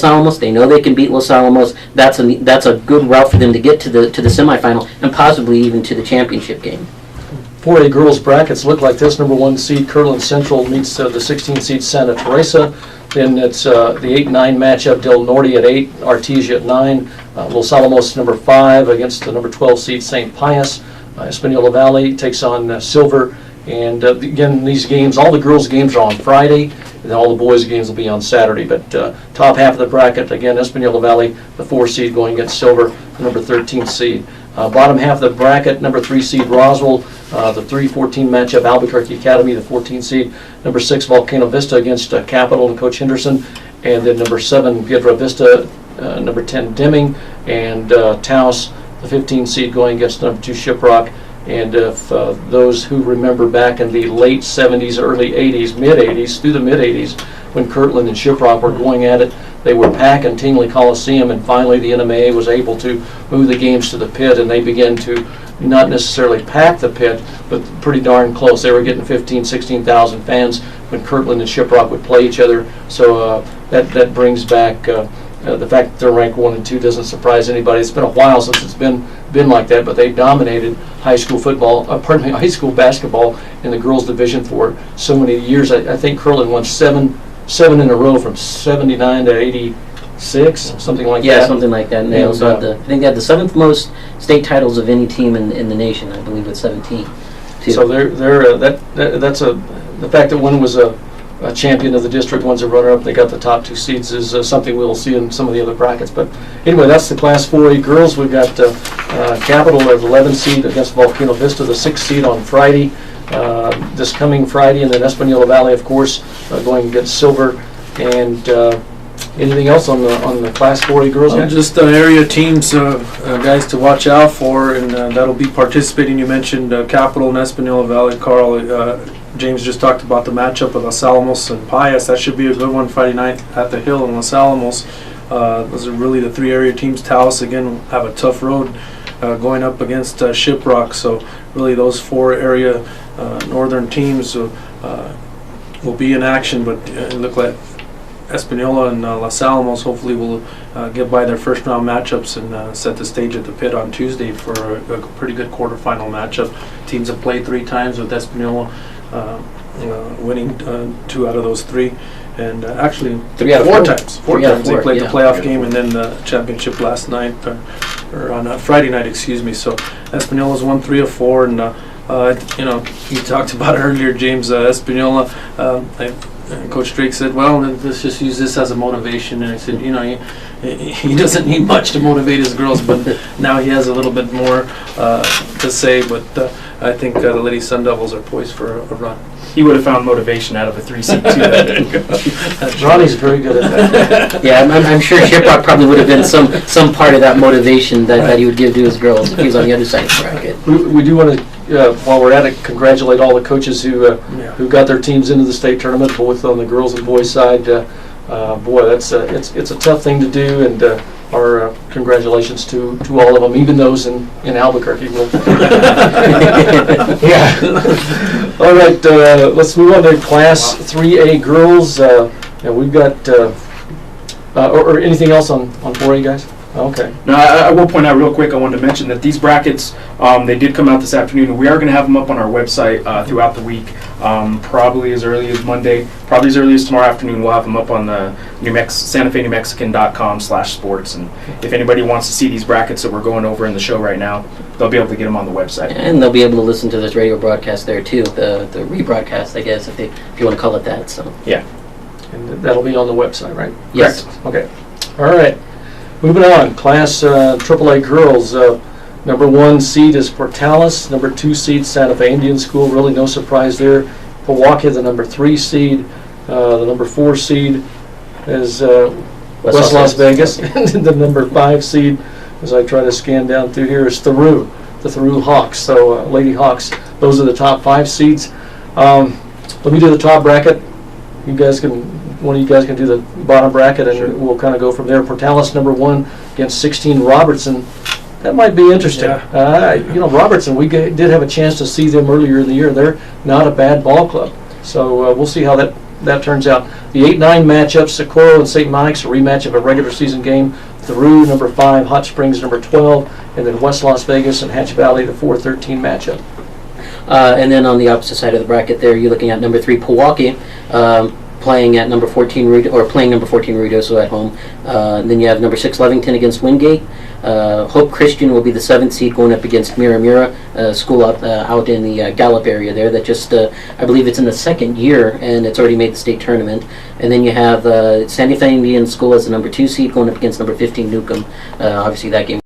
Alamos. They know they can beat Los Alamos. That's a good route for them to get to the semifinal and possibly even to the championship game. 4A girls brackets look like this. Number 1 seed Kirtland Central meets the 16 seed Santa Teresa. Then it's the 8-9 matchup, Del Norte at 8, Artesia at 9. Los Alamos number 5 against the number 12 seed St. Pius. Espanola Valley takes on Silver. And again, these games, all the girls' games are on Friday, and all the boys' games will be on Saturday. But top half of the bracket, again, Espanola Valley, the 4 seed going against Silver, the number 13 seed. Bottom half of the bracket, number 3 seed Roswell, the 3-14 matchup, Albuquerque Academy, the 14 seed. Number 6 Volcano Vista against Capital and Coach Henderson. And then number 7 Piedra Vista, number 10 Deming, and Taos, the 15 seed going against number 2 Shiprock. And if those who remember back in the late 70s, early 80s, mid-80s, through the mid-80s, when Kirtland and Shiprock were going at it, they were packing Tingley Coliseum, and finally the NMAA was able to move the games to the pit, and they began to not necessarily pack the pit, but pretty darn close. They were getting 15,000, 16,000 fans when Kirtland and Shiprock would play each other. So that brings back the fact that they're ranked 1 and 2 doesn't surprise anybody. It's been a while since it's been like that, but they dominated high school football, high school basketball in the girls division for so many years. I think Kirtland won seven in a row from 79 to 86, something like that. Yeah, something like that. And they also had I think they had the 7th most state titles of any team in the nation. I believe with 17. Too. So that's the fact that one was a champion of the district, one's a runner-up, they got the top 2 seeds, is something we'll see in some of the other brackets. But anyway, that's the Class 4A girls. We've got Capital at 11 seed against Volcano Vista, the 6th seed on Friday, this coming Friday, and then Espanola Valley, of course, going against Silver. And anything else on the Class 4A girls? Just area teams, guys to watch out for, and that'll be participating. You mentioned Capital and Espanola Valley, Carl. James just talked about the matchup of Los Alamos and Pius. That should be a good one Friday night at the Hill in Los Alamos. Those are really the 3 area teams. Taos, again, have a tough road going up against Shiprock. So really those 4 area northern teams will be in action. But it look like Espanola and Los Alamos hopefully will get by their first round matchups and set the stage at the pit on Tuesday for a pretty good quarterfinal matchup. Teams have played 3 times with Espanola. Winning 2 out of those 3, and actually 3 out of 4 times. 4 times they played the playoff 4 game and then the championship last night, or on Friday night, excuse me. So Espanola's won 3 of 4, and you talked about it earlier, James. Espanola. Coach Drake said, "Well, let's just use this as a motivation." And I said, he doesn't need much to motivate his girls, but now he has a little bit more to say. But I think the Lady Sun Devils are poised for a run. He would have found motivation out of a 3 seed too. Ronnie's very good at that. Yeah, I'm sure Shiprock probably would have been some part of that motivation that he would give to his girls if he was on the other side of the bracket. We do want to, while we're at it, congratulate all the coaches who got their teams into the state tournament, both on the girls and boys side. Boy, that's it's a tough thing to do, and our congratulations to all of them, even those in Albuquerque. Yeah. All right, let's move on to Class 3A girls. And we've got, or anything else on 4A, guys? Okay. No, I will point out real quick, I wanted to mention that these brackets, they did come out this afternoon, and we are going to have them up on our website throughout the week, probably as early as Monday, probably as early as tomorrow afternoon. We'll have them up on the SantaFeNewMexican.com/sports, and if anybody wants to see these brackets that we're going over in the show right now, they'll be able to get them on the website. And they'll be able to listen to this radio broadcast there too, the rebroadcast, I guess, if you want to call it that. So yeah. And that'll be on the website, right? Yes. Correct. Okay. All right. Moving on, Class AAA girls. Number 1 seed is Portales. Number 2 seed Santa Fe Indian School. Really no surprise there. Milwaukee, the number 3 seed. The number 4 seed is West Las Vegas. And the number 5 seed, as I try to scan down through here, is the Theroux Hawks. So Lady Hawks, those are the top 5 seeds. Let me do the top bracket. One of you guys can do the bottom bracket, and sure, we'll kind of go from there. Portales, number 1, against 16 Robertson. That might be interesting. Yeah. Robertson, we did have a chance to see them earlier in the year. They're not a bad ball club. So we'll see how that that turns out. The 8-9 matchup, Socorro and St. Mike's, a rematch of a regular season game. Through number 5, Hot Springs number 12, and then West Las Vegas and Hatch Valley, the 4-13 matchup. And then on the opposite side of the bracket there, you're looking at number 3, Pewaukee, playing at number 14, playing number 14 Ruidoso at home. Then you have number 6, Lovington against Wingate. Hope Christian will be the 7th seed going up against Mira Mira, school out in the Gallup area there that just, I believe it's in the 2nd year, and it's already made the state tournament. And then you have Sandy Fe Indian School as the number 2 seed going up against number 15 Newcomb. Obviously that game